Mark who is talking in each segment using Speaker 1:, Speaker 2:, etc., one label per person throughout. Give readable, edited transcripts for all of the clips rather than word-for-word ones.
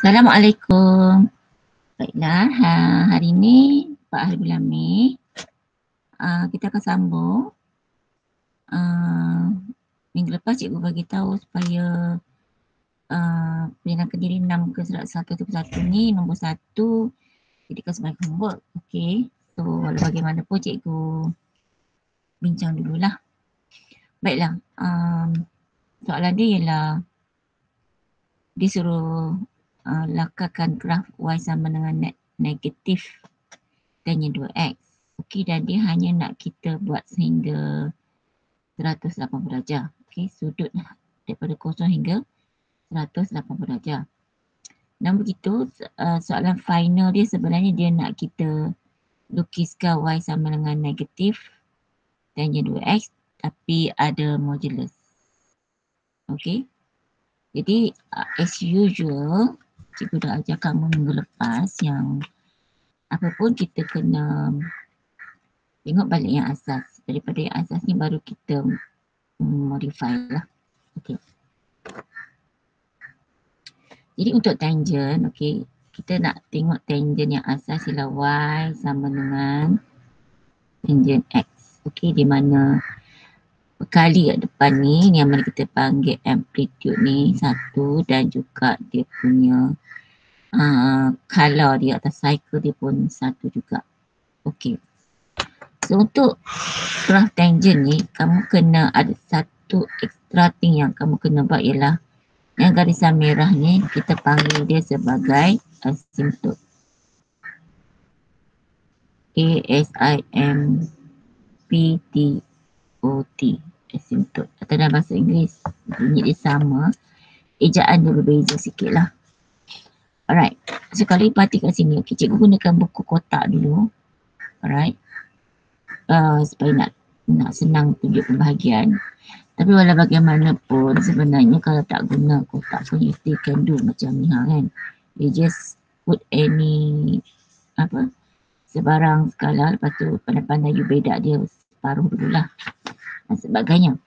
Speaker 1: Assalamualaikum. Baiklah, hari ini 4 hari bulan Mei, kita akan sambung. Minggu lepas cikgu bagi tahu supaya perkenalkan diri 6 ke surat 1 ni nombor 1 jadikan sebagai homework. Okey, so walau bagaimanapun cikgu bincang dululah. Baiklah, soalan dia ialah dia suruh lakarkan graf Y sama dengan negatif tangen 2x. Okey, dan dia hanya nak kita buat sehingga 180 darjah. Okey, sudut daripada 0 hingga 180 darjah. Dan begitu, soalan final dia sebenarnya dia nak kita lukiskan Y sama dengan negatif tangen 2x tapi ada modulus. Okey, jadi as usual, cikgu dah ajar kamu minggu lepas yang apa pun kita kena tengok balik yang asas. Daripada yang asas ni baru kita modify lah. Okey. Jadi untuk tangent, okey, kita nak tengok tangent yang asas ialah Y sama dengan tangent X. Okey, di mana kali kat depan ni yang mana kita panggil amplitude ni satu dan juga dia punya color dia atau cycle dia pun satu juga. Okey. So untuk graf tangent ni kamu kena ada satu extra thing yang kamu kena buat ialah yang garisan merah ni kita panggil dia sebagai asymptote. A-S-I-M-P-T-O-T, asymptote. Atau dalam bahasa Inggeris bunyi dia sama, ejaan dia berbeza sikit lah. Alright, so kalau perhati kat sini, okay, cikgu gunakan buku kotak dulu. Alright, supaya nak senang tunjuk pembahagian. Tapi walau bagaimanapun sebenarnya kalau tak guna kotak pun you still can do macam ni kan. You just put any sebarang skala, lepas tu pandai-pandai you bedak dia separuh dululah dan sebagainya.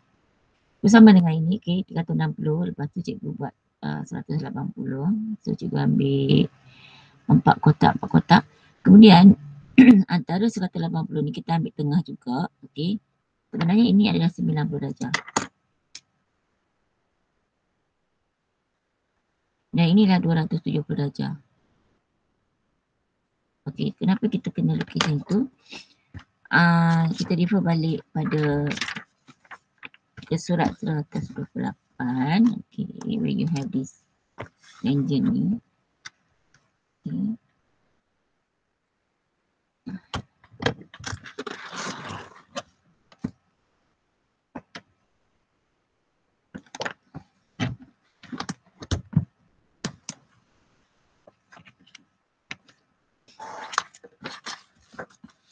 Speaker 1: Bersama dengan ini, okay, 360, lepas tu cikgu buat 180. So cikgu ambil 4 kotak. Kemudian antara 180 ni kita ambil tengah juga, okay. Sebenarnya ini adalah 90 darjah. Dan inilah 270 darjah. Okey, kenapa kita kena lukiskan itu? Kita refer balik pada surat 128. Okay, where you have this tangent ni. Okay.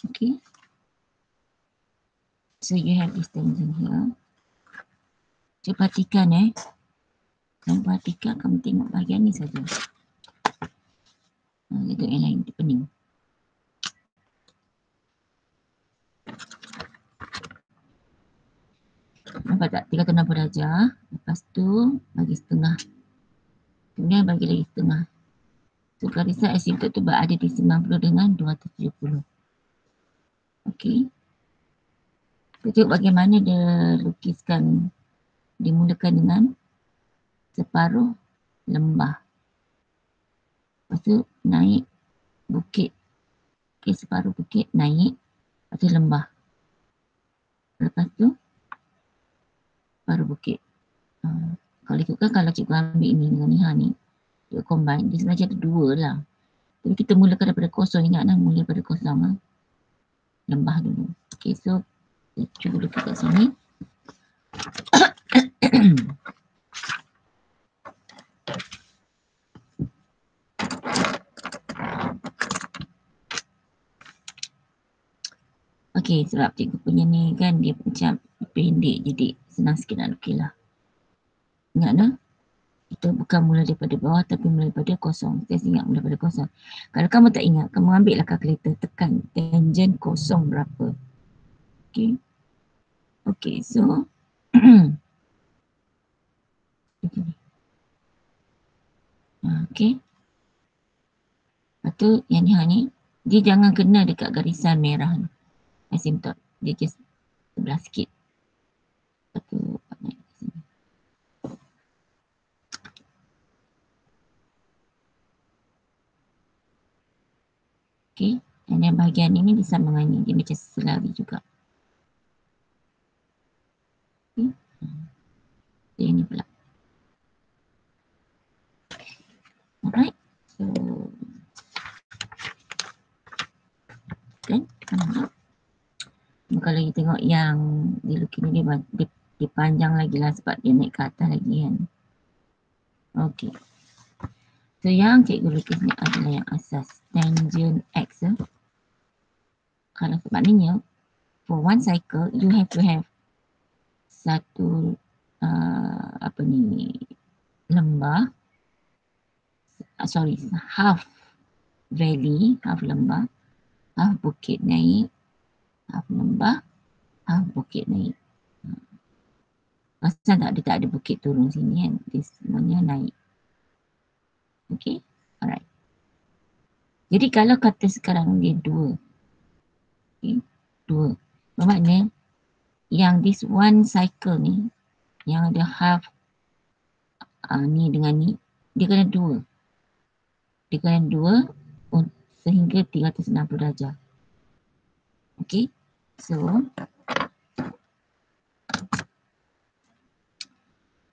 Speaker 1: Okay. So you have this tangent here. Cuba perhatikan kamu perhatikan, kamu tengok bahagian ni saja. Tengok yang lain, dia pening. Nampak tak? 360 darjah. Lepas tu bagi setengah. Kemudian bagi lagi setengah. So garisan asymptote tu berada di 90 dengan 270. Okey. Kita tengok bagaimana dia lukiskan. Dimulakan dengan separuh lembah. Lepas tu naik bukit. Okey, separuh bukit naik. Lepas tu lembah. Lepas tu separuh bukit. Kalau ikutkan kalau cikgu ambil ini dengan ni ni. Cikgu combine. Dia sebenarnya ada dua lah. Tapi kita mulakan daripada kosong. Ingat lah mula daripada kosong. Lembah dulu. Okey, so cuba lukis kat sini. Okey, sebab cikgu punya ni kan dia macam pendek jadi senang sikit nak lukis lah. Ingat lah, kita bukan mula daripada bawah tapi mula daripada kosong. Saya ingat mula daripada kosong. Kalau kamu tak ingat, kamu ambil lah kalkulator, tekan tangent kosong berapa. Okey. Okey, so okey. tu yang ni dia jangan kena dekat garisan merah ni. Asymptote. Dia just sebelah sikit. Satu naik ke sini. Okay. Dan yang bahagian ini disambung dengan ni. Dia macam selari juga. Okay. Dia ni pula. Alright. So kan? Kalau you tengok yang dilukis ni dia panjang lagi lah sebab dia naik ke atas lagi kan. Okay. So yang cikgu lukis ni adalah yang asas tangent X. Kalau maknanya for one cycle you have to have satu apa ni lembah, sorry, half valley, half lembah, half bukit naik, half lembah, half bukit naik. Pasal dia tak ada bukit turun sini kan, dia semuanya naik. Okay, alright. Jadi kalau kata sekarang dia dua, okay, dua, bermakna yang this one cycle ni yang ada half ni dengan ni, dia kena dua. Dia kena dua sehingga 360 darjah. Okay, so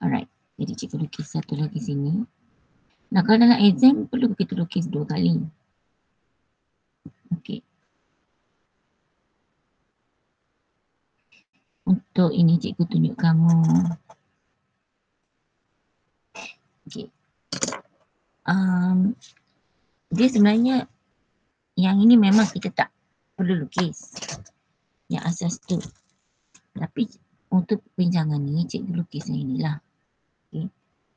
Speaker 1: alright, jadi cikgu lukis satu lagi sini. Nah, kalau dalam exam perlu kita lukis 2 kali. Okay. Untuk ini cikgu tunjuk kamu. Okay. Dia sebenarnya yang ini memang kita tak perlu lukis. Yang asas tu. Tapi untuk perbincangan ni cikgu lukis yang inilah. Okay.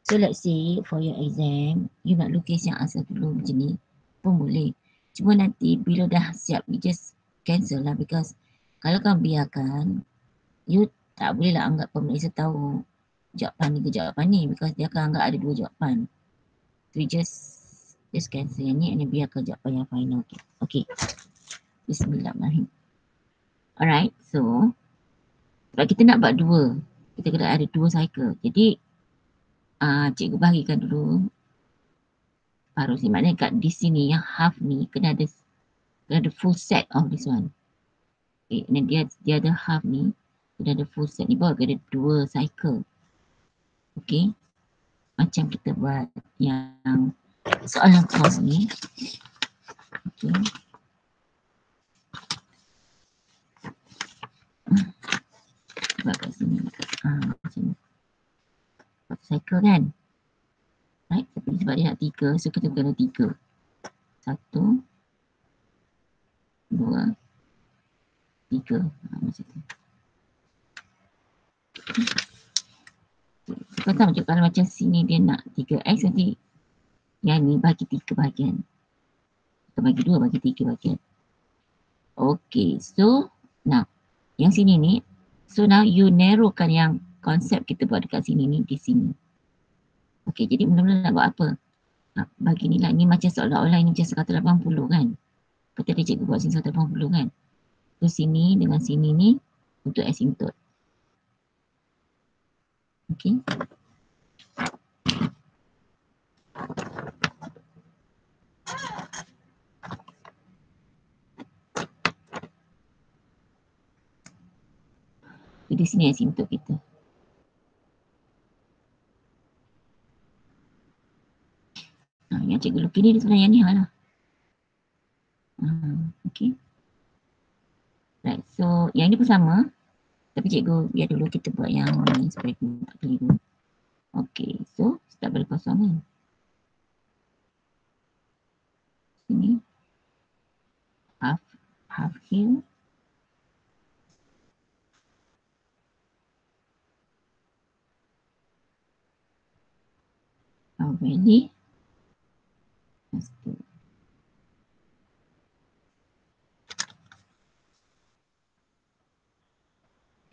Speaker 1: So let's say for your exam, you nak lukis yang asas dulu macam ni pun boleh. Cuma nanti bila dah siap, you just cancel lah because kalau kau biarkan, you tak boleh lah anggap pemeriksa tahu jawapan ni ke jawapan ni because dia akan anggap ada dua jawapan. So you just cancel yang ni and biarkan jawapan yang final. Okay. Bismillahirrahmanirrahim. Alright, so sebab kita nak buat dua, kita kena ada dua cycle. Jadi cikgu bahagikan dulu paruh sini. Maknanya kat di sini yang half ni kena ada full set of this one. Okay, and dia ada half ni, kena ada full set ni baru ada dua cycle. Okay, macam kita buat yang soalan course ni. Okay. Buat kat sini. Macam ni. Buat cycle kan. Right, tapi sebab dia nak 3, so kita kena 3. 1, 2, 3. Macam tu. Kau tahu macam kalau macam sini dia nak 3x, nanti yang ni bagi 3 bahagian. Atau bagi 2, bagi 3 bahagian. Okay, so now yang sini ni, so now you narrowkan yang konsep kita buat dekat sini ni di sini. Okay, jadi mula-mula nak buat apa? Bagi ni lah, ni macam seolah-olah ini macam 180 kan. Kata dia cikgu buat sini 180 kan. So sini dengan sini ni untuk asymptote. Okay. Di sini asymptote kita. Yang cikgu lukis ni sebenarnya ni lah. Okay. Right, so yang ni pun sama. Tapi cikgu biar dulu kita buat yang ni supaya kita tak keliru. Okay, so start pada kosong ni. Sini. Half here. Half valley.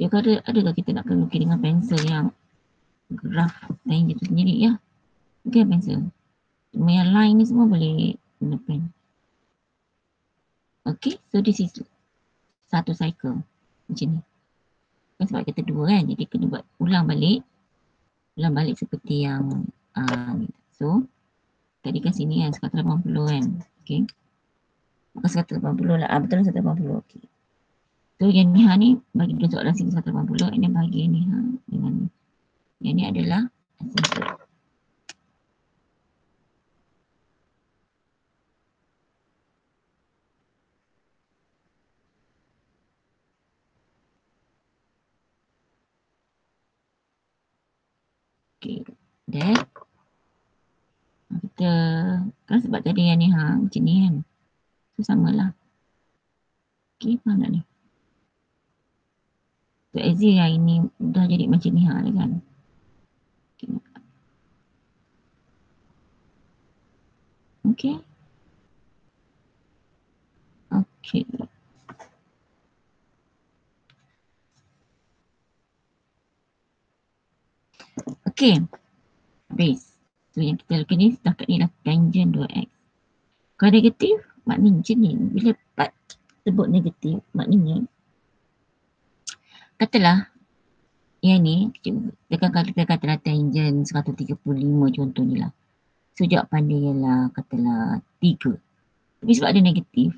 Speaker 1: Ya, adakah kita nak kena lukis dengan pensel yang graf lain je tu sendiri ya? Bukan pensel. Cuma yang line ni semua boleh guna pen. Okay, so this is satu cycle macam ni. Kan sebab kita dua kan, jadi kena buat ulang balik seperti yang ni. So tadi kan sini kan 180 kan. Okay, bukan 180 lah, betul lah 180. Okay, so yang ni ha ni bagi dia soalan sini 180, ini bagi ni ha dengan ni. Yang ni adalah asymptote. Okay, that kita kan sebab tadi yang ni ha macam ni kan, so samalah. Okay, faham tak ni? So as yang ini dah jadi macam ni ha kan. Okay. Okay. Okay. Base. So yang kita lakukan ni setakat ni lah tangent 2x. Kalau negatif, maknanya macam ni. Bila part sebut negatif, maknanya katalah yang ni, tekan kalau kita katalah tangent 135 contoh ni lah. So jawapan dia ialah katalah 3. Tapi sebab ada negatif,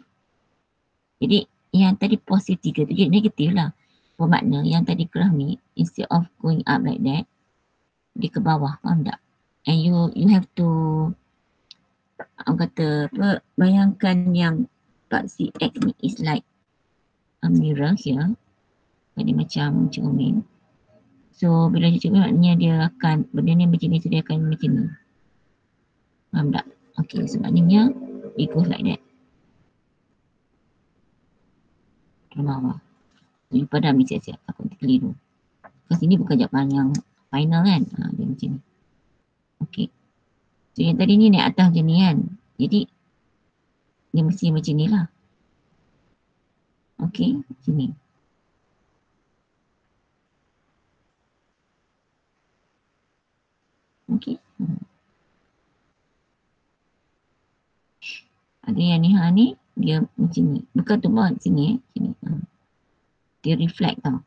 Speaker 1: jadi yang tadi positif 3 tu jadi negatif lah. Bermakna yang tadi kerah ni, instead of going up like that, dia ke bawah, faham tak? And you have to kata apa, bayangkan yang part CX ni is like a mirror here. Jadi macam cermin. So bila dia cermin maknanya dia akan, benda ni macam ni, so dia akan macam ni. Faham tak? Okay, so maknanya it goes like that. Ke bawah. So you padam ni siap-siap, takut terkeliru. Because ini bukan jawapan yang final kan. Dia macam ni. Okay. So yang tadi ni naik atas macam ni kan. Jadi dia mesti macam ni lah. Okay, macam ni. Okay. Ada yang ni ha ni, dia macam ni. Bukan tu bawah sini sini. Dia reflect tau.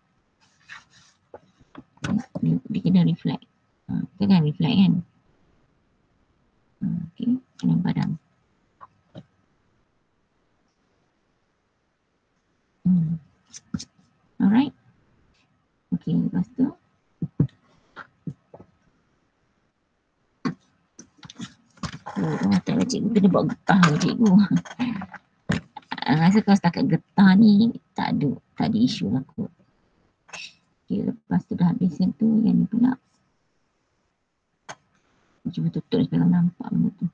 Speaker 1: Dia kena reflect. Kita kan reflect kan. Okay, kena padam. Alright. Okay, lepas tu tak cikgu kena buat getah lah cikgu. Rasa kalau setakat getah ni tak ada isu lah kot. Okay, lepas tu dah habis yang tu, yang ni pula. Cuba tutup supaya nampak benda tu.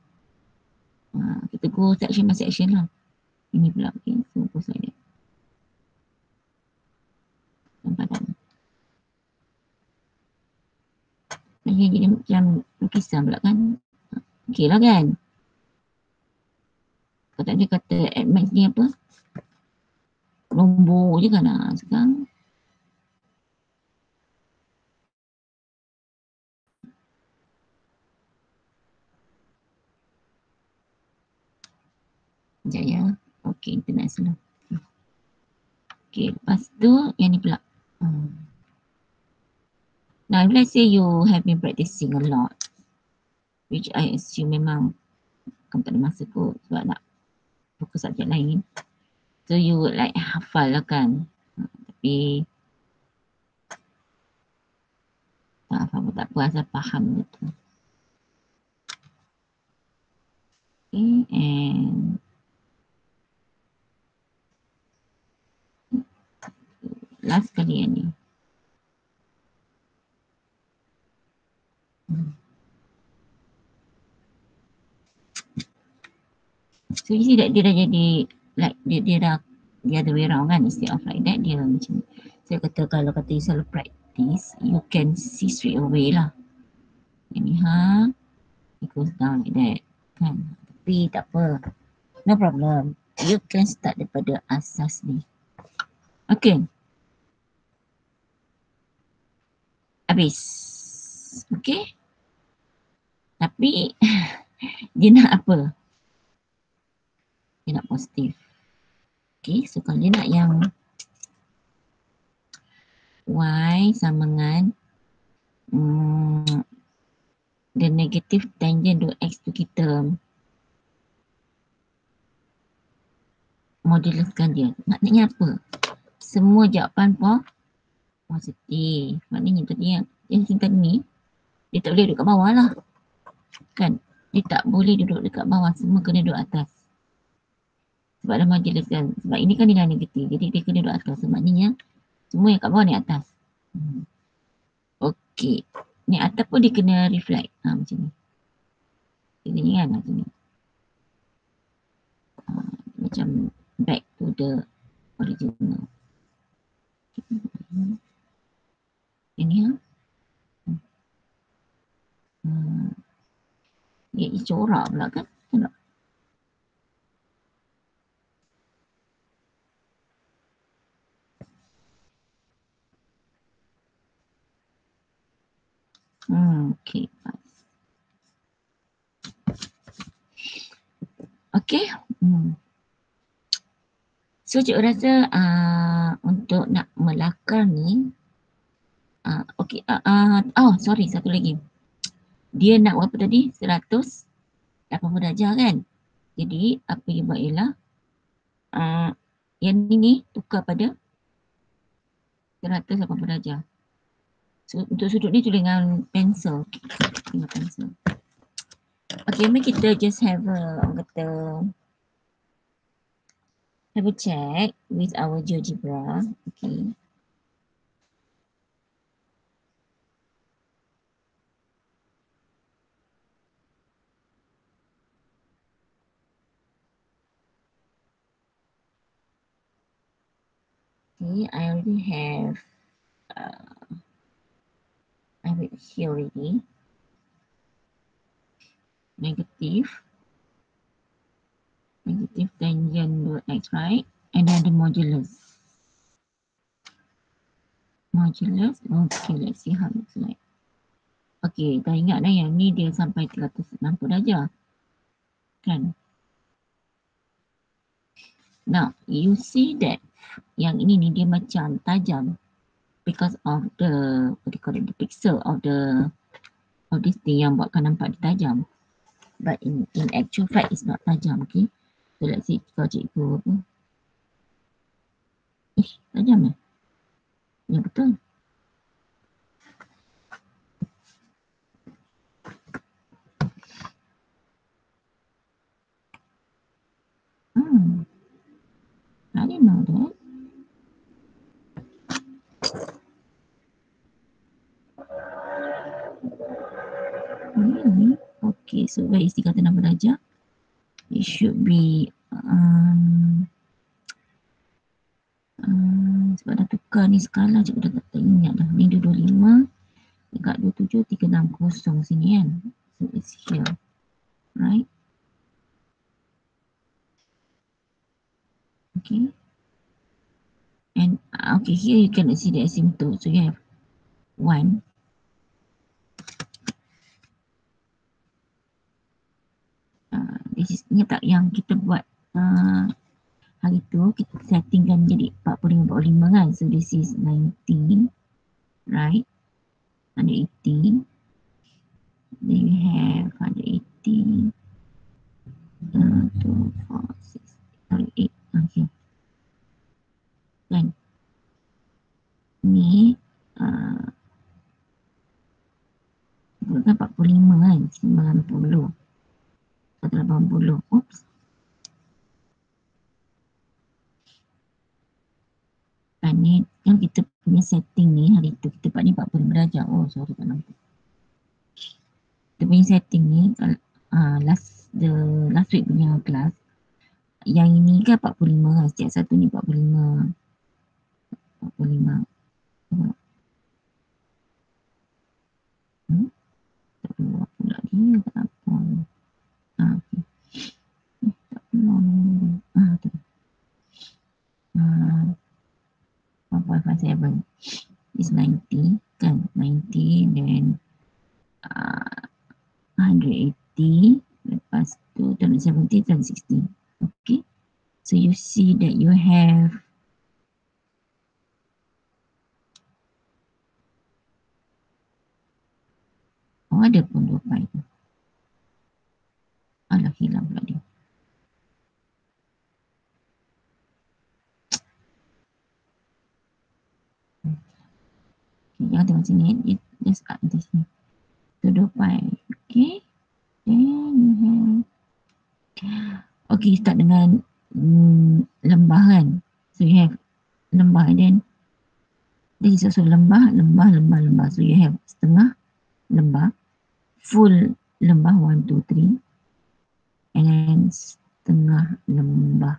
Speaker 1: Kita go section by section lah. Ini pula, okay, so go like that. Nampak tak? Jadi macam lukisan pula kan. Okay lah kan. Kalau tak dia kata at max ni apa? Nombor je kan lah sekarang. Sekejap ya. Okay, internet slow. Okay, lepas tu yang ni pula. Now, if let's say you have been practicing a lot, which I assume memang kamu tak ada masa kot sebab nak fokus subjek lain. So you would like hafal lah kan. Tapi tak hafal pun tak apa, asal faham betul. Okay, and last kali yang ni. So you see that dia dah jadi like dia dah the other way around kan, instead of like that dia macam, saya kata kalau kata you selalu practice, you can see straight away lah. Yang ni it goes down like that kan. Tapi tak apa, no problem, you can start daripada asas ni. Okay, habis. Okay, tapi dia nak apa? Dia nak positif. Okay, so kalau dia nak yang y sama dengan the negative tangent to x tu kita moduluskan dia. Maknanya apa? Semua jawapan positif. Maknanya tadi yang tingkat ni, dia tak boleh duduk kat bawah lah. Kan? Dia tak boleh duduk dekat bawah. Semua kena duduk atas. Sebab dah moduluskan. Sebab ini kan nilai negatif. Jadi dia kena duduk atas. So, maknanya semua yang kat bawah ni atas. Okey. Ni atas pun dia kena reflect. Macam ni. Dia ni kan macam ni. Macam back to the original. Ini ha. Dia corak pula kan. Tengok. Okay. Okay. So cikgu rasa untuk nak melakar ni okay. Sorry, satu lagi. Dia nak berapa tadi? 180 darjah kan? Jadi apa yang buat ialah yang ni tukar pada 180 darjah. So, untuk sudut ni tulis dengan pensel. Dengan pensel. Okay, mari kita just have a check with our GeoGebra. Okay. Okay, I already have I have it here already. Negative tangent to x, right? And then the modulus. Okay, let's see how it looks like. Okay, dah ingat dah yang ni dia sampai 360 darjah. Kan? Now, you see that yang ini ni dia macam tajam because of the, what do you call it, the pixel of this thing yang buatkan nampak dia tajam. But in actual fact, it's not tajam, okay? So, let's see kalau cikgu apa. Tajam ya, betul. I didn't know that. Really? Okay, so where is 360 darjah? It should be sebab dah tukar ni skala, cikgu dah tak ingat dah. Ni 225 dekat 27 360 sini kan. So it's here, right? Okay. And okay, here you cannot see the asymptote. So you have 1. This is, ingat tak yang kita buat hari tu, kita settingkan jadi 45 kan. So this is 19, right? 180. Then you have 180. 2, 4, 6, 8. Okay. Kan? Ni bukan 45 kan? 90. 180. Oops. Ni yang kita punya setting ni hari tu kita buat ni 45 darjah. Oh sorry tak nampak. Kita punya setting ni last week punya kelas, yang ini kan 45 kan, setiap satu ni 45. Tak keluar pula dia, tak apa. Okay. Tak keluar tu. 1.57 is 90 kan, 90 then 180, lepas tu 270 dan 60. Okay. So you see that you have ada pun 2 pi tu. Alah, hilang pula dia. Okay, jangan tengok sini. Just up di sini. So 2 pi. Okay. Then you have. Okay, start dengan lembah kan. So you have lembah, and then this is also lembah. So you have setengah lembah, full lembah 1, 2, 3, and then setengah lembah.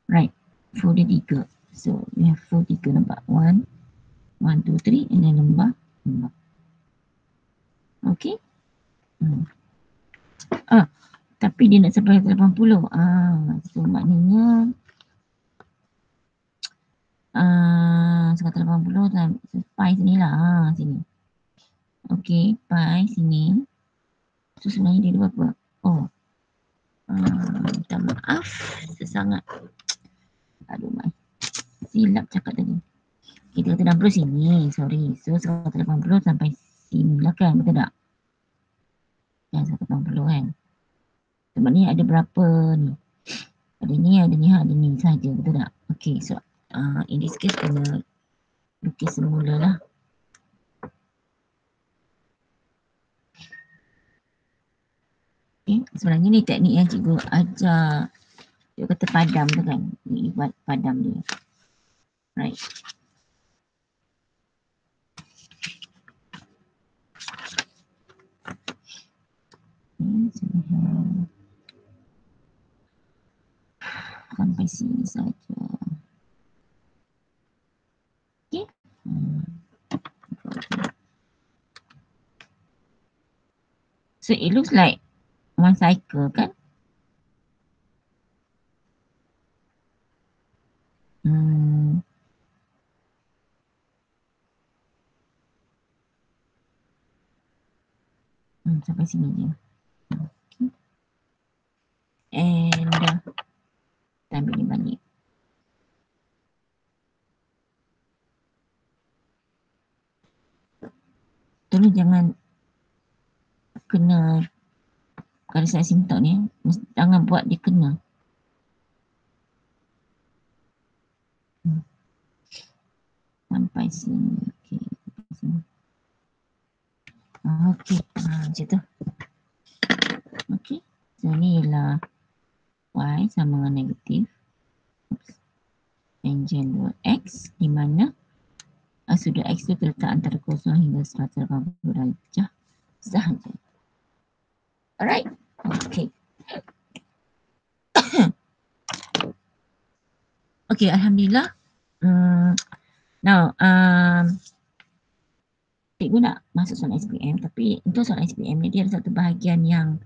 Speaker 1: Right, full dia 3. So you have full 3 nampak. 1, 2, 3, and then lembah. Okay. Tapi dia nak sampai 80. So maknanya 180 dan pi sini lah. Sini. Okay, pi sini. So sebenarnya dia berapa? Minta maaf sesangat. Aduh, silap cakap tadi. Kita 160 sini, sorry. So 180 sampai sini lah kan, betul tak? Yang 180 kan. Sebenarnya ada berapa ni? Ada ni saja, betul tak? Okay, so in this case kena lukis semula lah. Okay, sebenarnya ni teknik yang cikgu ajar. Cikgu kata padam tu kan. Ni buat padam dia. Right. Sampai sini saja. Okay. So it looks like one cycle kan? Sampai sini je. Okay. And kita ambil ni balik. Tolong jangan kena garis asimtok ni. Jangan buat dia kena. Sampai sini. Okay. Okay. Macam tu. Okay. So ni ialah y sama dengan negatif. Tangent 2x di mana sudut x tu terletak antara 0 hingga 180 darjah sahaja. Alright. Okay. Okay, Alhamdulillah. Now, cikgu nak masuk soalan SPM, tapi untuk soalan SPM ni dia ada satu bahagian yang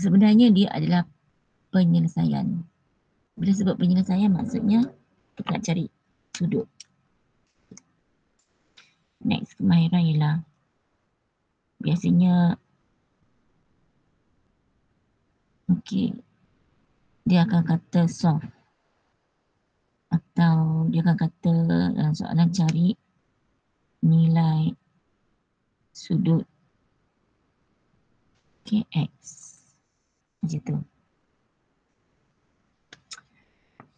Speaker 1: sebenarnya dia adalah penyelesaian. Bila sebut penyelesaian maksudnya kita nak cari sudut. Next kemahiran ialah biasanya dia akan kata solve atau dia akan kata dalam soalan cari nilai sudut KX. Macam tu.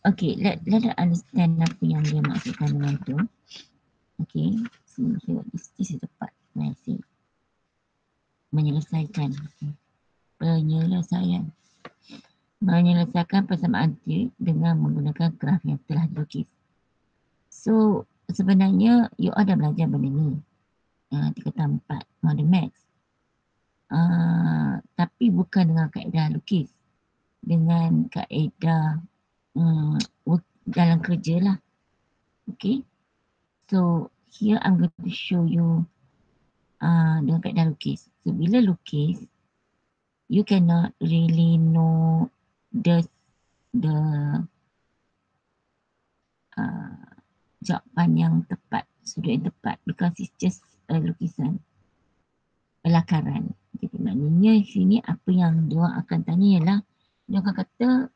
Speaker 1: Okay, let us understand apa yang dia maksudkan dengan tu. Okay, sini tengok this is the part where I say menyelesaikan. Menyelesaikan persamaan trik dengan menggunakan graf yang telah dilukis. So, sebenarnya you ada belajar benda ni. Tingkatan 4 modern maths. Tapi bukan dengan kaedah lukis. Dengan kaedah dalam kerja lah. Okay. So, here I'm going to show you dengan kaedah lukis. So, bila lukis, you cannot really know the jawapan yang tepat, sudut yang tepat because it's just a lukisan, lakaran. Jadi maknanya sini apa yang dia akan tanya ialah dia akan kata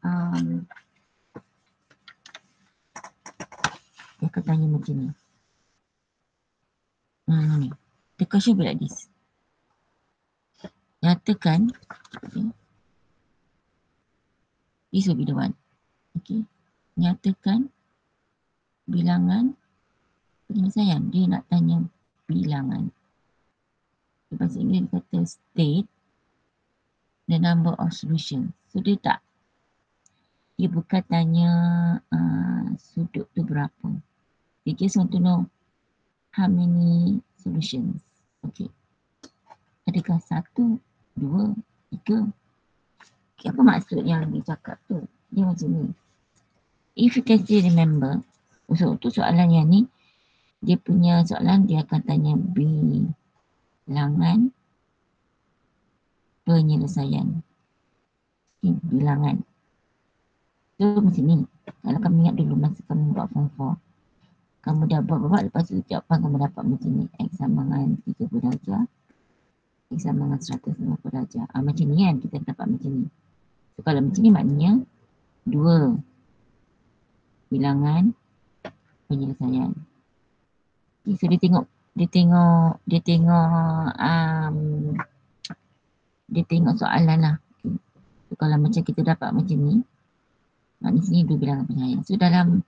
Speaker 1: dia akan tanya macam ni. Ni. The question will be like this. Nyatakan, okay. This will be the one. Okay. Nyatakan bilangan penyelesaian. Dia nak tanya bilangan. Bahasa Inggeris kata state the number of solutions. So dia tak, dia bukan tanya sudut tu berapa. They just want to know how many solutions. Okay. Adakah 1, 2, 3? Okay, apa maksud yang dia cakap tu? Dia macam ni. If you can still remember, so tu soalan yang ni, dia punya soalan dia akan tanya bilangan penyelesaian. Okay, bilangan. So macam ni. Kalau kamu ingat dulu masa kamu buat form 4, kamu dah buat lepas tu jawapan kamu dapat macam ni. X sama dengan 30 darjah. X sama dengan 150 darjah. Macam ni kan kita dapat macam ni. So kalau macam ni maknanya 2 bilangan penyelesaian. Okay, so dia tengok soalan lah. Okay. So kalau macam kita dapat macam ni, maknanya sini 2 bilangan penyelesaian. So dalam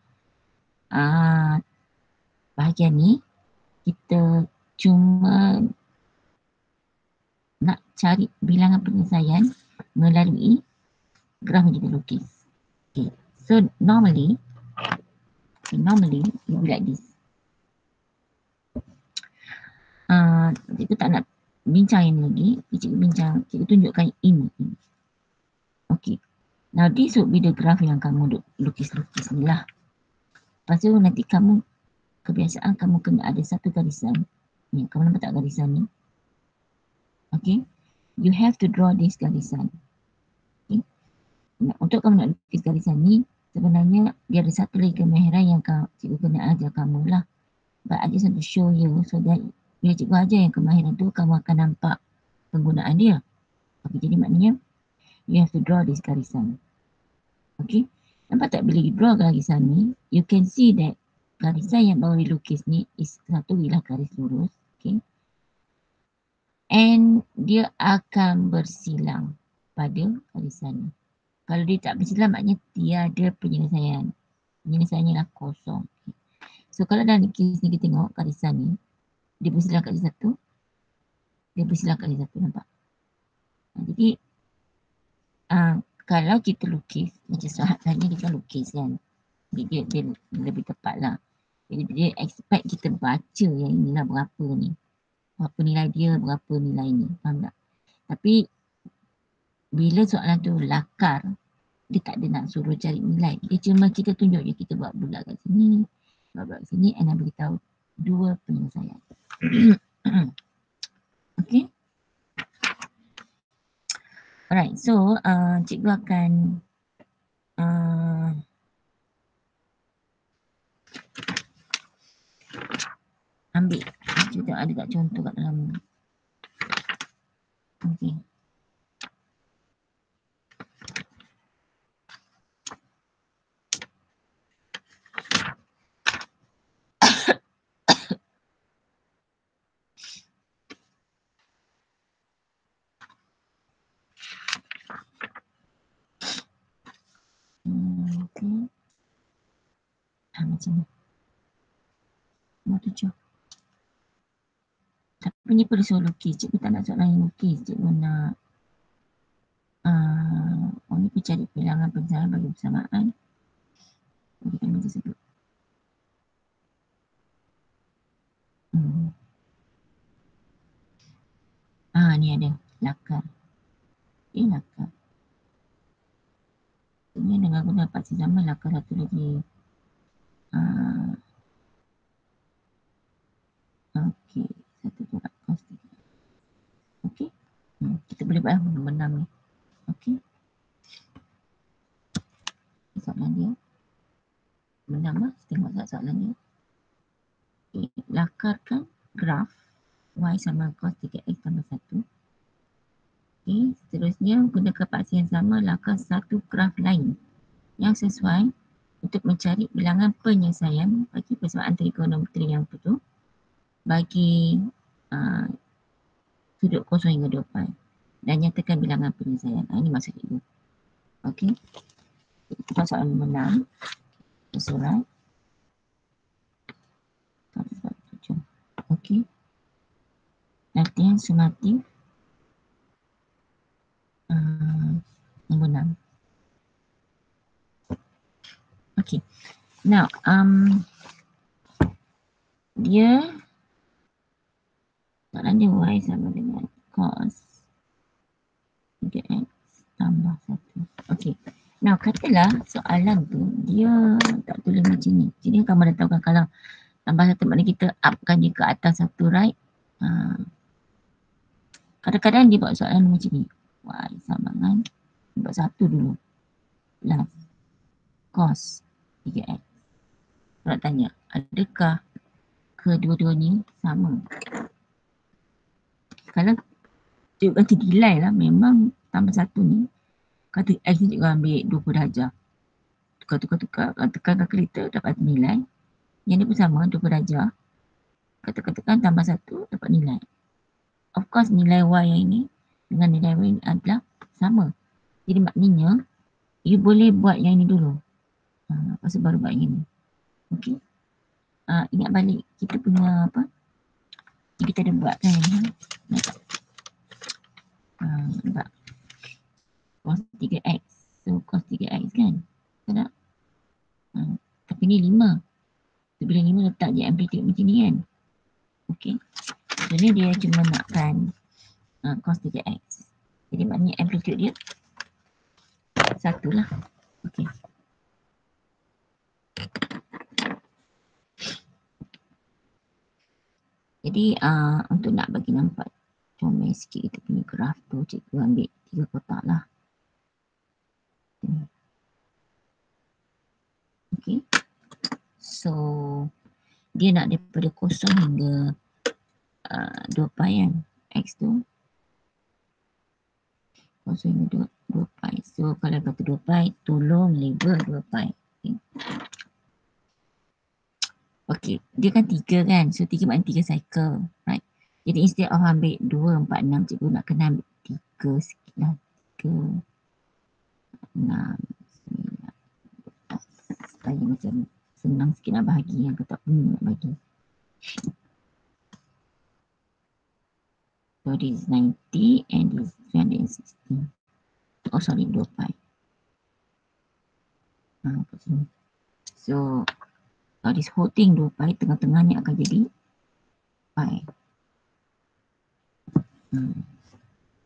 Speaker 1: bahagian ni kita cuma nak cari bilangan penyelesaian melalui graf yang kita lukis. Okay. So normally it will be like this. Cikgu tak nak bincang ini lagi. Cikgu tunjukkan ini. Okay. Now this would be the graph yang kamu lukis-lukis ni lah. Lepas tu nanti kamu, kebiasaan kamu kena ada satu garisan. Ni, kamu nampak tak garisan ni? Okay. You have to draw this garisan. Okay. Untuk kamu nak lukis garisan ni, sebenarnya dia ada satu lagi kemahiran yang cikgu kena ajar kamu lah. But I just want to show you so that bila cikgu ajar yang kemahiran tu, kamu akan nampak penggunaan dia. Okay, jadi maknanya you have to draw this garisan. Okay, nampak tak bila you draw garisan ni, you can see that garisan yang baru dilukis ni is satu ialah garis lurus. Okay, and dia akan bersilang pada garisan ni. Kalau dia tak bersilang maknanya tiada penyelesaian. Penyelesaiannya lah kosong. Okay. So kalau dalam kes ni kita tengok garisan ni, dia bersilang kat satu, dia bersilang kat satu, nampak? Jadi kalau kita lukis macam Suhad tadi dia kan lukis kan, dia lebih tepat lah. Jadi dia expect kita baca yang inilah berapa ni, berapa nilai dia, berapa nilai ni, faham tak? Tapi bila soalan tu lakar, dia tak ada nak suruh cari nilai, dia cuma kita tunjuk je, kita buat bulat kat sini, buat kat sini, and nak beritahu 2 penyelesaian. Okay. Alright, so cikgu akan ambil, cikgu ada tak contoh kat dalam ni. Okay. Okay. Macam ni. Nombor 7. Tapi ni perlu suruh lukis. Cikgu tak nak soalan yang lukis. Cikgu nak ni perlu cari bilangan penyelesaian bagi persamaan. Bagi kami tersebut. Ni ada lakar. Lakar. Ini dengan guna paksi zaman lakar satu lagi. Okey, satu corak kos 3. Okey. Kita boleh buat nombor 6 ni. Okey. Soalan dia. Nombor 6 tengok soalan dia. Okay. Lakarkan graf y sama cos 3x tambah 1 Okay, seterusnya guna kapasitas yang sama, lakukan satu graf lain yang sesuai untuk mencari bilangan penyelesaian bagi persamaan trigonometri yang betul bagi sudut kosong hingga 2 pi dan nyatakan bilangan penyelesaian. Ini maksud itu. Okey. Kita soalan menang. Surat. Okey. Latihan sumatif. Nombor 6. Okey. Now, dia soalan dia y sama dengan cos 3x tambah 1. Okey. Now, katalah soalan tu dia tak tulis macam ni. Jadi kamu dah tahu kan kalau tambah 1 maknanya kita upkan dia ke atas 1, right? Kadang-kadang dia buat soalan macam ni. Y sama dengan buat 1 dulu. Plus cos 3x. Nak tanya, adakah kedua-dua ni sama? Kalau cikgu kata delay lah, memang tambah 1 ni kata x ni cikgu ambil 20 darjah. Tukar-tukar, tekan kalkulator dapat nilai. Yang ni pun sama, 20 darjah. Tekan tambah 1 dapat nilai. Of course nilai y yang ini dengan nilai y ini adalah sama. Jadi maknanya you boleh buat yang ini dulu. Lepas tu baru buat yang ini. Okey. Ingat balik kita punya apa? Kita ada buat kan yang ni. Nampak? Cos 3x. So cos 3x kan? Tak? Tapi ni 5. So bila 5 letak je amplitude macam ni kan? Okey. So ni dia cuma nakkan cos 3x. Jadi maknanya amplitude dia 1 lah. Okey. Jadi untuk nak bagi nampak comel sikit kita punya graf tu, cikgu ambil 3 kotak lah. Okay. So dia nak daripada kosong hingga 2 pi kan, x tu kosong hingga 2 pi. So kalau kata 2 pi, tolong label 2 pi. Okay, dia kan 3 kan, so 3 maknanya 3 cycle, right? Jadi instead of ambil 2, 4, 6, cikgu nak kena ambil 3 sikit lah. 3, 6, 9, supaya macam senang sikit nak bahagi yang kata punya nak bagi. So this is 90 and this is 360. Oh sorry, 2 pi. So this whole thing 2 pi, tengah-tengah ni akan jadi pi.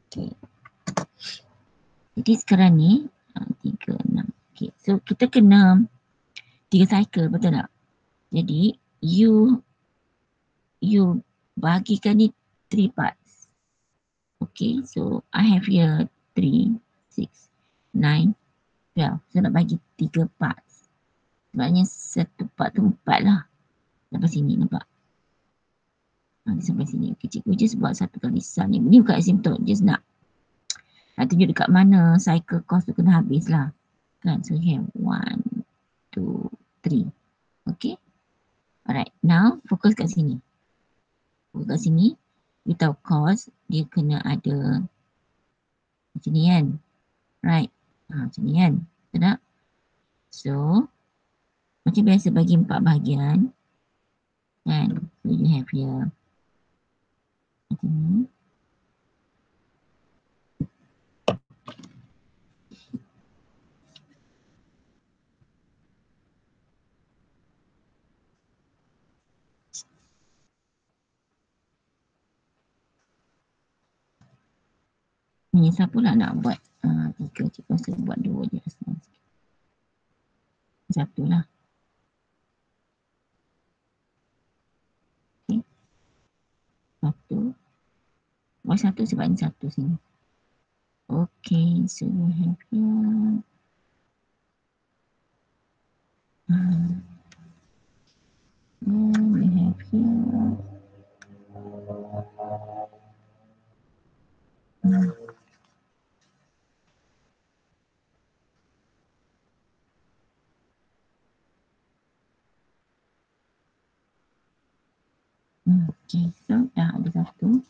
Speaker 1: Okay. Jadi sekarang ni 3, 6. Okay. So kita kena 3 cycle, betul tak? Jadi you bahagikan ni 3 parts. Okay, so I have here 3, 6, 9, 12. So nak bagi 3 parts. Sebenarnya satu part tu 4 lah. Sampai sini nampak? Sampai sini. Okay, cikgu just buat satu kali sum ni. Ni bukan asymptote, just nak tunjuk dekat mana cycle cos tu kena habis lah. Kan, so here 1, 2, 3. Okay. Alright, now fokus kat sini. Fokus kat sini. We tahu cos dia kena ada macam ni kan. Right. Macam ni kan. Betul tak? So, macam biasa bagi 4 bahagian. Kan. So you have here macam ni. Menyesal pula nak buat 3. Cikgu rasa buat 2 je. Satu lah. Okay. Satu. Buat satu sebab ni satu sini. Okay, so we have here. We have here. Okay, so dah ada satu.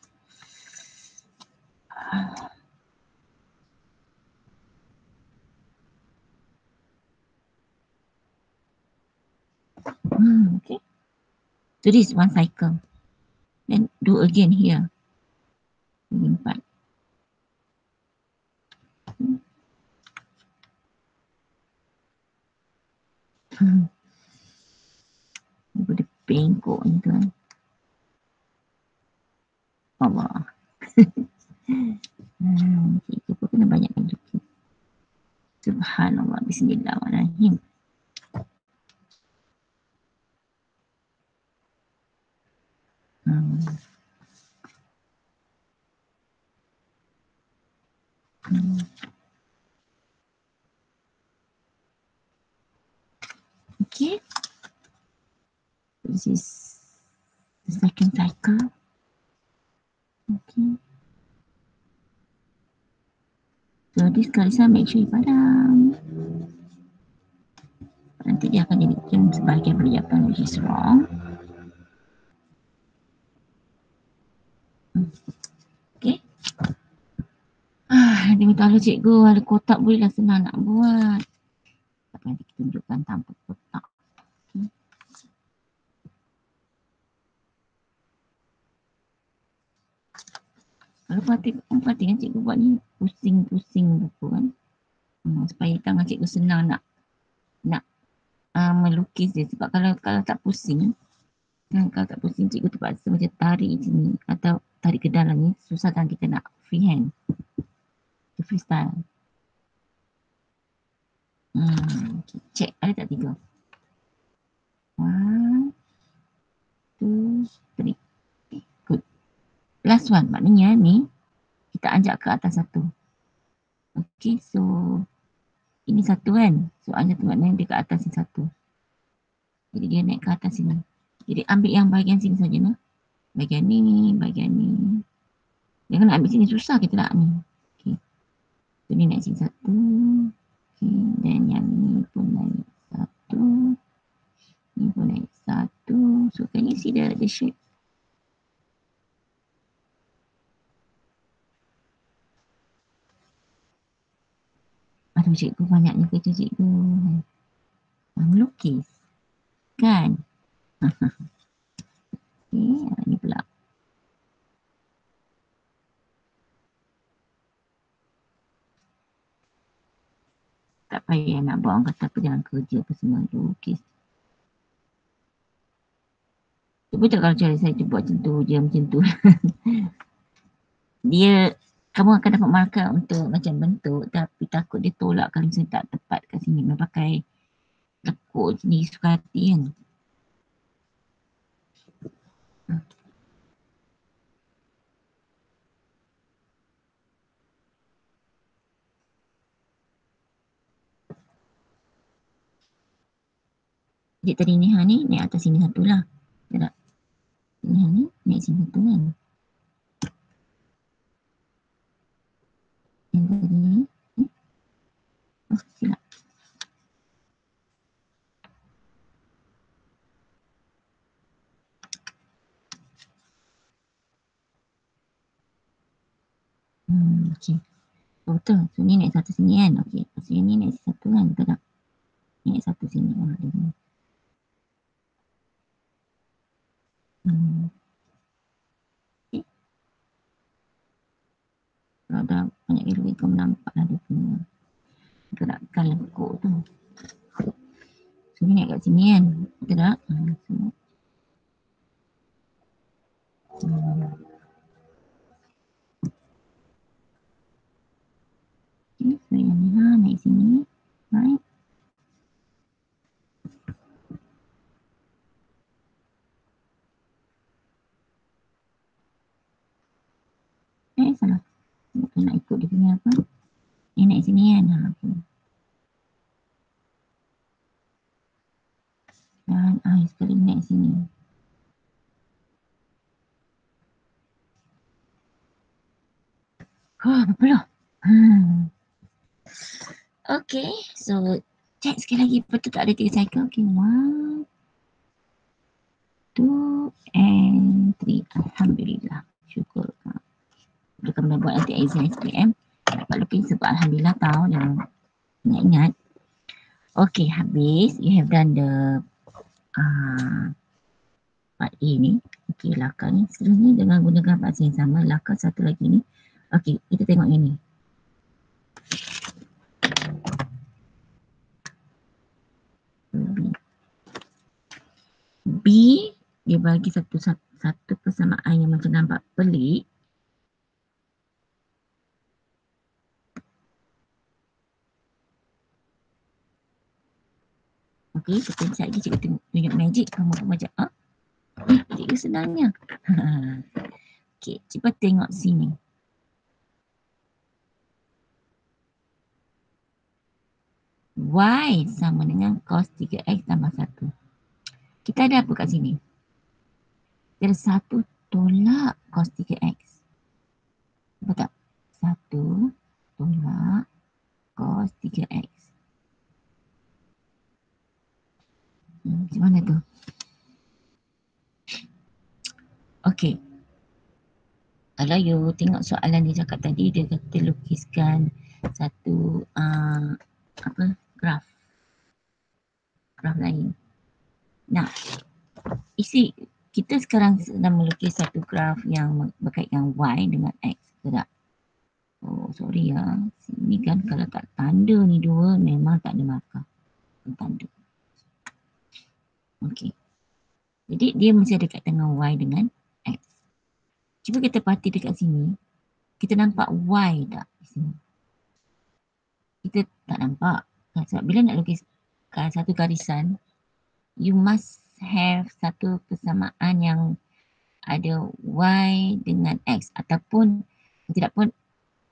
Speaker 1: Okay. So this is one cycle. Then do again here. Ini 4. Boleh bengkok ni tuan. Allah. Cikgu pun kena banyakkan lukis. Subhanallah. Bismillahirrahmanirrahim. Okay. This is the second cycle. Okay. So this Kalisa, make sure you padam. Nanti dia akan jadikan sebahagian perjawapan which is wrong. Okay. Dia minta tolong cikgu, ada kotak bolehlah senang nak buat. Tapi nanti kita tunjukkan tanpa kotak. Okay. Kalau perhati kan cikgu buat ni pusing-pusing buku kan. Supaya tangan cikgu senang nak melukis dia. Sebab kalau tak pusing, kalau tak pusing cikgu terpaksa macam tarik sini atau tarik ke dalam ni, susah kan kita nak freehand. Freestyle. Okay. Check, ada tak 3? 1, 2, 3. Okay, good. Last one, maknanya ni kita anjak ke atas 1. Okay, so ini 1 kan. So anjak tu maknanya dia ke atas ni 1. Jadi dia naik ke atas sini. Jadi ambil yang bahagian sini saja nah. Bahagian ni. Jangan ambil sini, susah kita nak ni. Okay. So ni naik sini 1. Okay, dan yang ni pun naik 1. Ni pun naik 1. So can you see the shape? Aduh cikgu banyaknya kerja cikgu. Melukis. Kan? Okay, ni pula. Tak payah nak buat orang kata apa jangan kerja apa semua lukis. Cuba tak kalau cara saya buat macam tu je macam tu. Dia kamu akan dapat markah untuk macam bentuk tapi takut dia tolak kalau misalnya tak tepat kat sini. Memang pakai lekuk sini suka hati kan. Jadi tadi ni naik atas sini satu lah. Tak? Ni naik sini satu kan. Yang tadi ni. Oh silap. Okay. Oh, betul. So ni naik satu sini kan. Okay. So yang ni naik satu kan. Betul tak? Naik satu sini. Okay. Kalau dah banyak gila kau nampak lah dia punya gerakan lekuk tu. So ni naik kat sini kan. Betul tak? Okay. So yang ni lah naik sini. Right. Salah. Nak ikut dia punya apa. Ni naik sini kan. Okay. Dan sekali naik sini. Berapa lah? Okay, so check sekali lagi. Betul tak ada 3 cycle? Okay, 1, 2 and 3. Alhamdulillah. Syukur. Bila kami buat nanti exam SPM, dapat lebih sebab Alhamdulillah tahu dan ingat-ingat. Okay, habis. You have done the part A ni. Okay, lakar ni. Sebenarnya dengan gunakan bahasa yang sama, lakar satu lagi ni. Okay, kita tengok yang ni. B, dia bagi satu persamaan yang macam nampak pelik. Okey, sekejap lagi cikgu tunjuk magic. Kamu macam, cikgu senangnya. Okey, cuba tengok sini. Y sama dengan cos 3x tambah 1. Kita ada apa kat sini? Ada 1 tolak cos 3x. Betul tak? 1 tolak cos 3x. Macam mana tu? Okey. Kalau you tengok soalan dia cakap tadi, dia kata lukiskan satu graf lain. Nah, isi kita sekarang sedang melukis satu graf yang berkaitan Y dengan X, betul tak? Oh, sorry ya. Sini kan kalau tak tanda ni dua, memang tak ada markah. Tanda. Okey. Jadi dia mesti ada kaitan dengan Y dengan X. Cuba kita perhati dekat sini. Kita nampak Y tak di sini? Kita tak nampak. Sebab bila nak lukis satu garisan, you must have satu persamaan yang ada Y dengan X ataupun tidak pun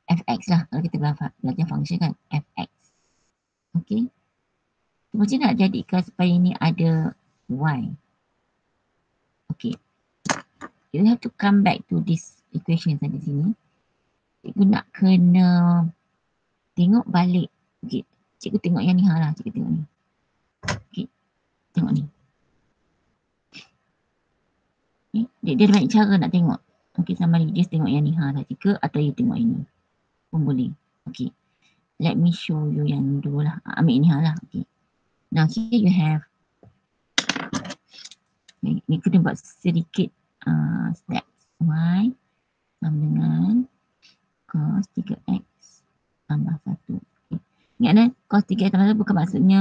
Speaker 1: fx lah kalau kita belajar function kan, fx. Okay, macam nak jadikan supaya ini ada Y. Okay, you have to come back to this equation tadi sini. Cikgu nak kena tengok balik. Okay, cikgu tengok yang ni lah, cikgu tengok ni. Okay, tengok ni. Okay, dia ada banyak cara nak tengok. Okay, sama ni just tengok yang ni lah cikgu, atau you tengok ini pun boleh. Okay, let me show you yang ni dulu lah. Ambil ini lah. Okay, now here you have ni kena buat sedikit steps. Y sama dengan cos 3x tambah 1. Okay. Ingat cos 3x tambah 1 bukan maksudnya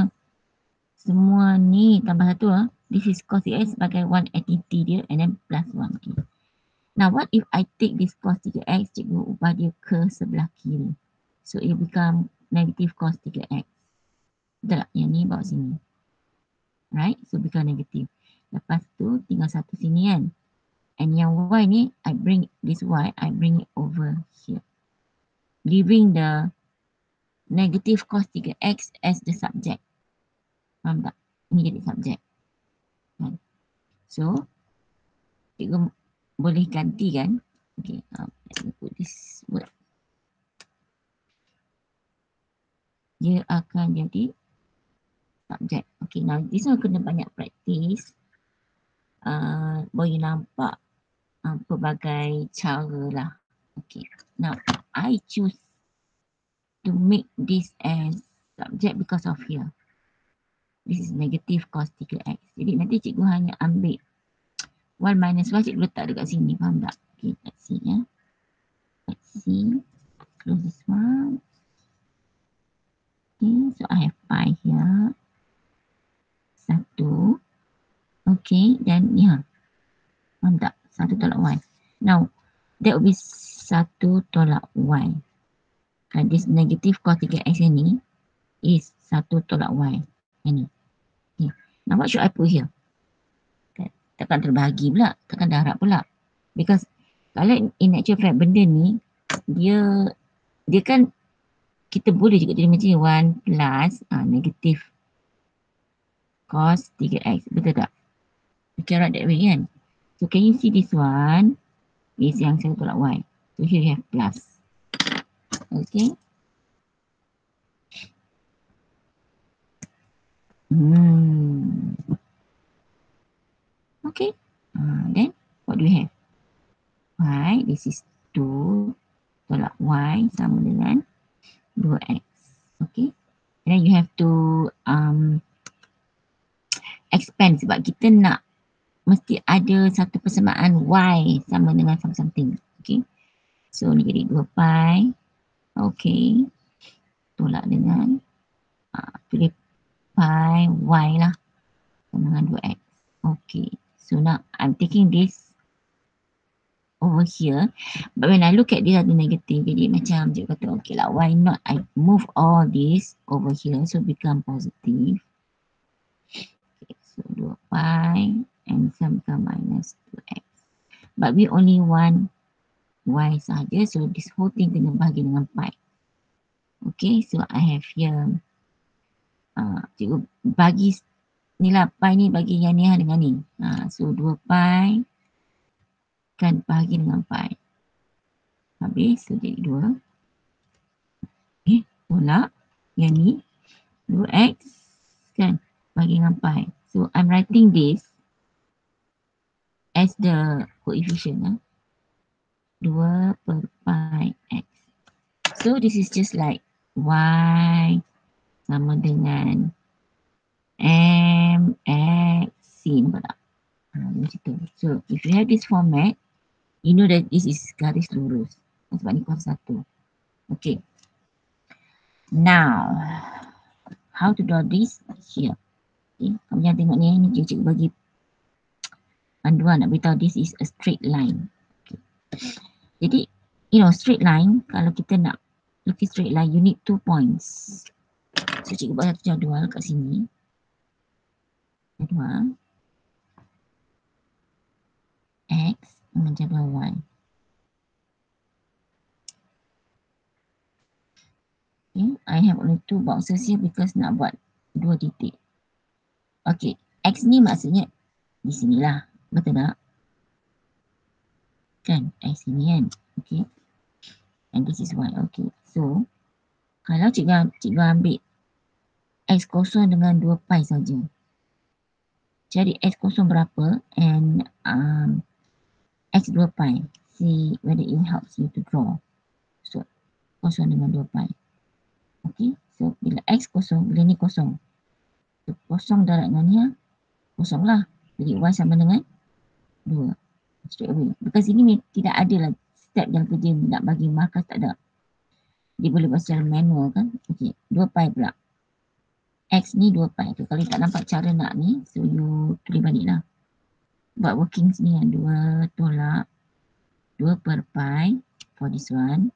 Speaker 1: semua ni tambah 1 lah. This is cos 3x sebagai one entity dia and then plus 1. Okay. Now what if I take this cos 3x, cikgu ubah dia ke sebelah kiri. So it become negative cos 3x. Betul tak? Yang ni bawa sini. Right? So become negative. Lepas tu tinggal satu sini kan. And yang Y ni, I bring this Y, I bring it over here. Leaving the negative cos 3x as the subject. Faham tak? Ini jadi subjek. So, cikgu boleh ganti kan? Okay, let me put this word. Dia akan jadi subjek. Okay, now this one kena banyak practice. Boleh nampak pelbagai cara lah. Okay, now I choose to make this as subject because of here. This is negative cos 3x. Jadi nanti cikgu hanya ambil 1 minus 1, cikgu letak dekat sini. Faham tak? Okay, let's see ya. Let's see. Close this one. Okay, so I have pi here. 1. Okay, dan ni ha. Faham tak? 1 tolak y. Now, that will be 1 tolak y. And this negative cos 3x ni is 1 tolak y. Ini. Okay. Now, what should I put here? Takkan terbahagi pula. Takkan darab pula. Because kalau in actual fact benda ni, dia kan kita boleh juga jadi macam 1 plus negative cos 3x. Betul tak? You can write that way kan? So can you see this one is yang 1 tolak y. So here you have plus. Okay. Okay. Then what do we have? pi, this is 2, tolak y sama dengan 2x. Okay. And then you have to expand sebab kita nak mesti ada satu persamaan y sama dengan something. Okay. So ni jadi 2 pi. Okay. Tolak dengan pilih pi y lah sama dengan 2x. Okay. So now I'm taking this over here, but when I look at this ada negative, jadi macam cikgu kata okay lah, why not I move all this over here so become positive. Okay, so 2 pi and some become minus 2x, but we only want y sahaja, so this whole thing kena bahagi dengan pi. Okay, so I have here cikgu bagi ni lah, pi ni bagi yang ni dengan ni. So 2 pi kan bahagi dengan pi. Habis, so jadi 2. Okay, tolak yang ni 2x kan bagi dengan pi. So I'm writing this as the coefficient 2 per pi x. So this is just like y sama dengan mx c, nampak tak? Macam tu. So if you have this format, you know that this is garis lurus sebab ni kuasa 1. Okay. Now, how to draw this here? Okay. Kamu jangan tengok ni cikgu bagi panduan nak beritahu this is a straight line. Okay. Jadi, you know, straight line, kalau kita nak lukis straight line, you need 2 points. So, cikgu buat satu jadual kat sini. Jadual X dengan jadual Y. Okay, I have only 2 boxes here because nak buat 2 titik. Okay, X ni maksudnya di sinilah. Betul tak? Kan? X sini kan? Okay. And this is Y. Okay. So, kalau cikgu ambil X kosong dengan 2 pi saja. Cari X kosong berapa and X 2 pi. See whether it helps you to draw. So, kosong dengan 2 pi. Okay. So, bila X kosong, bila ni kosong. So, kosong darab dengan ni kosong lah. Jadi, Y sama dengan 2. Straight away. Because ini tidak ada lah step yang kerja nak bagi markah, tak ada. Dia boleh buat secara manual kan. Okay. 2 pi pula. X ni 2 pi tu. Kalau tak nampak cara nak ni, so you tulis balik lah. Buat working sini yang 2 tolak 2 per pi for this one.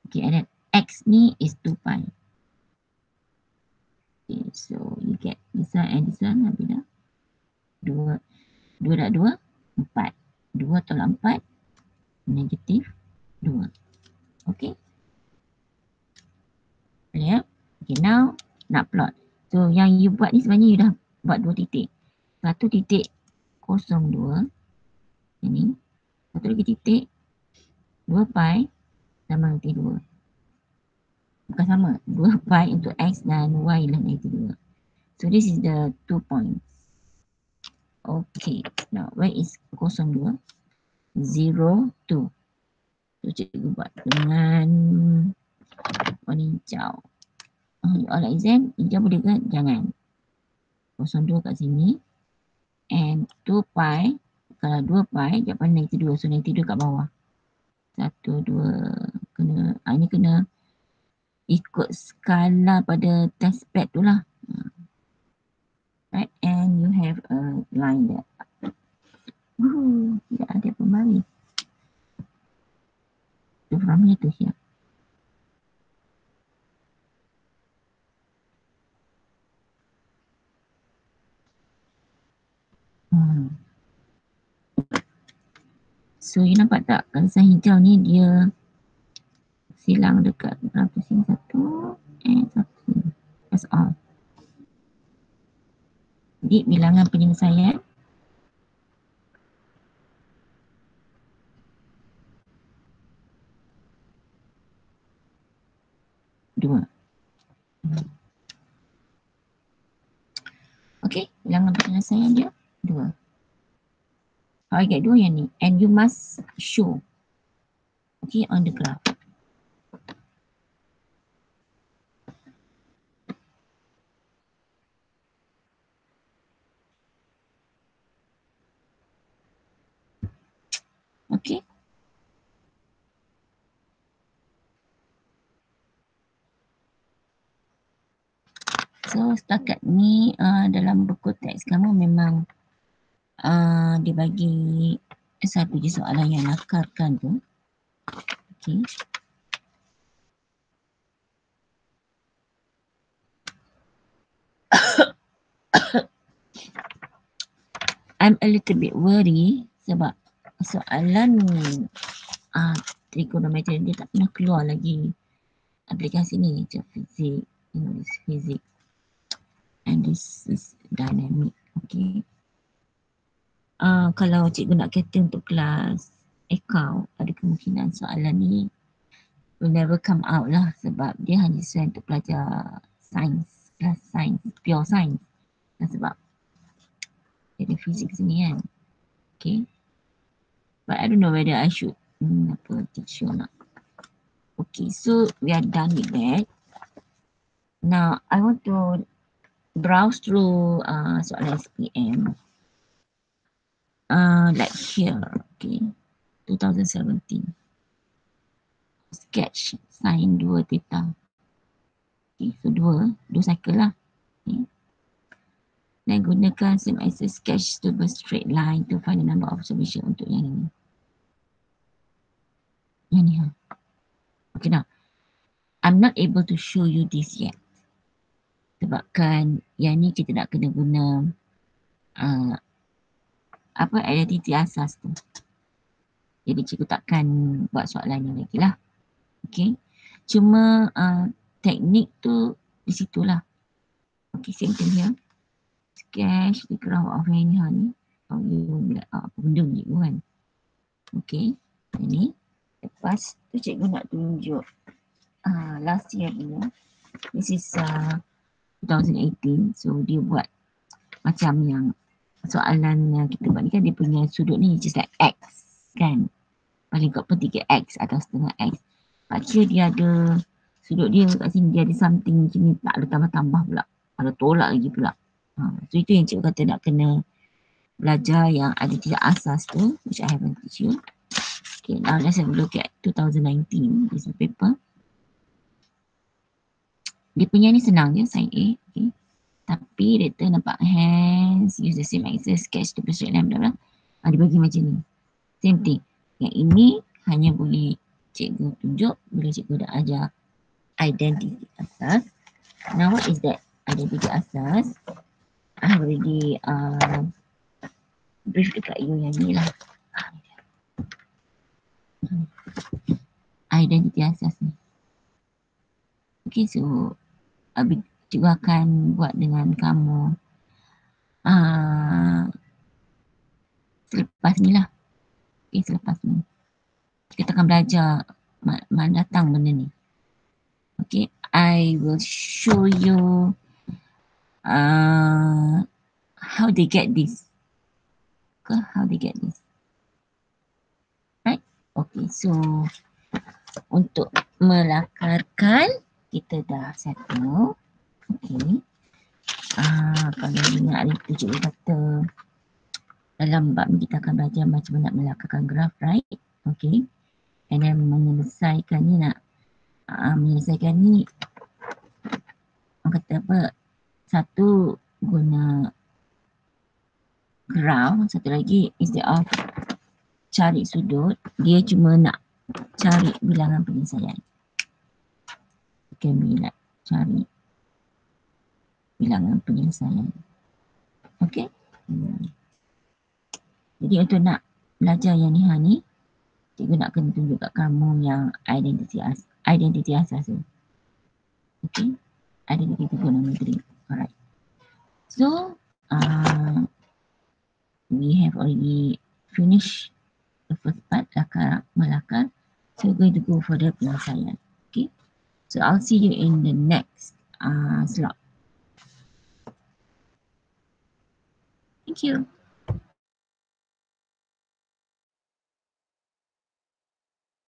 Speaker 1: Okay, and then X ni is 2 pi. Okay, so you get this one and this one. Habis dah. 2 dah 2, 4. 2 tolak 4, negatif 2. Okay. Ya. Okay, now nak plot. So yang you buat ni sebenarnya you dah buat 2 titik. 1 titik 0,2. Ini. 1 lagi titik 2 pi sama dengan 2. Bukan sama. 2 pi untuk X dan Y lah negatif 2. So this is the 2 points. Okay. Now where is 0,2? 0, 2. So cikgu buat dengan warna hijau. All exam, hijau boleh ke? Jangan. 0,2 kat sini. And 2 pi, kalau 2 pi, jawapan negatif 2. So negatif 2 kat bawah. 1, 2, kena, ini kena ikut skala pada test pad tu lah. Right, and you have a line there. Tidak ada pembaris. So from here to here. So you nampak tak garisan hijau ni dia silang dekat berapa sini, 1 and 1 sini. That's all. Jadi bilangan penyelesaian dua. Okay, bilangan penyelesaian dia 2. Target 2 yang ni. And you must show. Okay, on the graph. Okay. So setakat ni dalam buku teks kamu memang dibagi satu je soalan yang nakarkan tu. Okay. I'm a little bit worry sebab soalan trigonometry dia tak pernah keluar lagi aplikasi ni, macam fizik, English fizik, and this is dynamic. Okay. Kalau cikgu nak kata untuk kelas account, ada kemungkinan soalan ni will never come out lah sebab dia hanya sesuai untuk pelajar sains, kelas sains, pure sains. Sebab ada fizik sini kan. Okay. But I don't know whether I should teach you or not. Okay, so we are done with that. Now I want to browse through soalan SPM. Like here, okay, 2017. Sketch sin 2 theta. Okay, so 2 cycle lah. Okay. Dan gunakan same as a sketch to a straight line to find the number of observation untuk yang ini. Yang ni. Okay, now I'm not able to show you this yet. Sebabkan yang ni kita nak kena guna identity asas tu. Jadi cikgu takkan buat soalan ni lagi lah. Okay. Cuma teknik tu di situlah. Okay, same thing here. Sketch the graph of any ni. Apa benda ni kan. Okay. Ini. Lepas tu cikgu nak tunjuk last year punya. This is 2018. So dia buat macam yang soalan yang kita buat ni kan, dia punya sudut ni just like X kan. Paling kuat pun 3X atau setengah X. But here dia ada sudut dia kat sini, dia ada something macam ni, tak ada tambah-tambah pula. Ada tolak lagi pula. So itu yang cikgu kata nak kena belajar yang ada tidak asas tu, which I haven't teach you. Okay, now let's have a look at 2019, this paper. Dia punya ni senang je, sin A. Okay. Tapi data nampak hence, use the same access, sketch to straight line, bla bla. Dia bagi macam ni. Same thing. Yang ini hanya boleh cikgu tunjuk bila cikgu dah ajar identity asas. Now what is that identity asas? I have already brief dekat you yang ni lah. Identity asas ni. Okay, so cikgu akan buat dengan kamu selepas ni lah. Okay, selepas ni kita akan belajar mana datang benda ni. Okay, I will show you how they get this. Okay, how they get this. Right? Okay, so untuk melakarkan kita dah settle. Okay. Kalau ingat hari tu cikgu kata dalam bab ni kita akan belajar macam mana nak melakarkan graf, right? Okay. And then menyelesaikan ni menyelesaikan ni orang kata apa, satu guna graf, satu lagi instead of cari sudut, dia cuma nak cari bilangan penyelesaian. Okay, cari bilangan penyelesaian. Okay. Jadi untuk nak belajar yang ni, cikgu nak kena tunjuk kat kamu yang identity asas tu. Okay. Identity trigonometry. Alright. So, we have already finished the first part, melakar. So, we're going to go for the penyelesaian. Okay. So, I'll see you in the next slot. Thank you.